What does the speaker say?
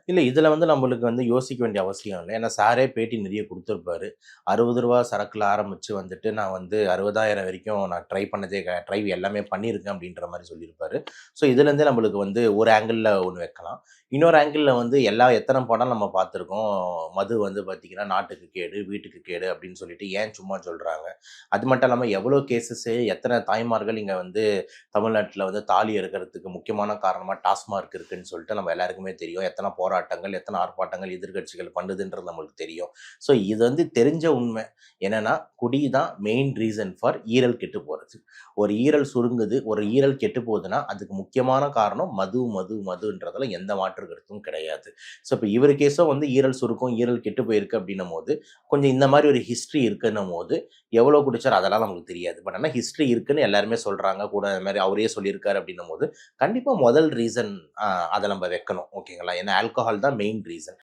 இல்ல இதுல வந்து நம்மளுக்கு வந்து யோசிக்க வேண்டிய அவசியம் இல்ல. ஏன்னா சாரே பேட்டி நிறைய குடுத்திருப்பாரு. ரூ. 60 சரக்குல ஆரம்பிச்சு வந்துட்டு நான் வந்து 60,000 வரைக்கும் நான் ட்ரை பண்ணதே ட்ரை எல்லாமே பண்ணியிருக்கேன் அப்படின்ற மாரி சொல்லியிருப்பாரு. ஸோ இதுலேருந்தே நம்மளுக்கு வந்து ஒரு ஆங்கிள்ல ஒண்ணு வைக்கலாம். இன்னொரு ஆங்கிள்ல வந்து எத்தன படம் நம்ம பார்த்துருக்கோம். மது வந்து பார்த்தீங்கன்னா, நாட்டுக்கு கேடு, வீட்டுக்கு கேடு அப்படின்னு சொல்லிட்டு ஏன் சும்மா சொல்றாங்க? அது மட்டும் இல்லாம எவ்வளோ கேஸஸு எத்தன தாய்மார்கள் இங்க வந்து தமிழ்நாட்டுல வந்து தாலி அறுக்கிறதுக்கு முக்கியமான காரணமா டாஸ்மார்க் இருக்குன்னு சொல்லிட்டு நம்ம எல்லாருக்குமே தெரியும். எத்தன போராட்டங்கள், எத்தன ஆர்ப்பாட்டங்கள் எதிர்க்கட்சிகள் பண்ணுதுன்றது நம்மளுக்கு தெரியும். ஸோ இது வந்து தெரிஞ்ச உண்மை. என்னன்னா, குடி தான் மெயின் ரீசன் ஃபார் ஈரல் கெட்டு போறது. ஒரு ஈரல் சுருங்குது, ஒரு ஈரல் கெட்டு போகுதுன்னா, அதுக்கு முக்கியமான காரணம் மதுன்றதுல எந்த மாற்று கருத்தும் கிடையாது. ஸோ இப்ப இவரு கேஸும் வந்து ஈரல் சுருக்கம், ஈரல் கெட்டு போயிருக்கு அப்படின்னும்போது, கொஞ்சம் இந்த மாரி ஒரு ஹிஸ்டரி இருக்குன்னும்போது, எவ்வளோ குடிச்சாரு அதெல்லாம் நமக்கு தெரியாது. பட் ஆனா ஹிஸ்டரி இருக்குன்னு எல்லாருமே சொல்றாங்க. கூட அது மாரி அவரே சொல்லியிருக்காரு அப்படின்னும்போது, கண்டிப்பா முதல் ரீசன் அத நம்ம வைக்கணும். ஓகேங்களா? ஏன்னா ஆல்கஹால் தான் மெயின் ரீசன்.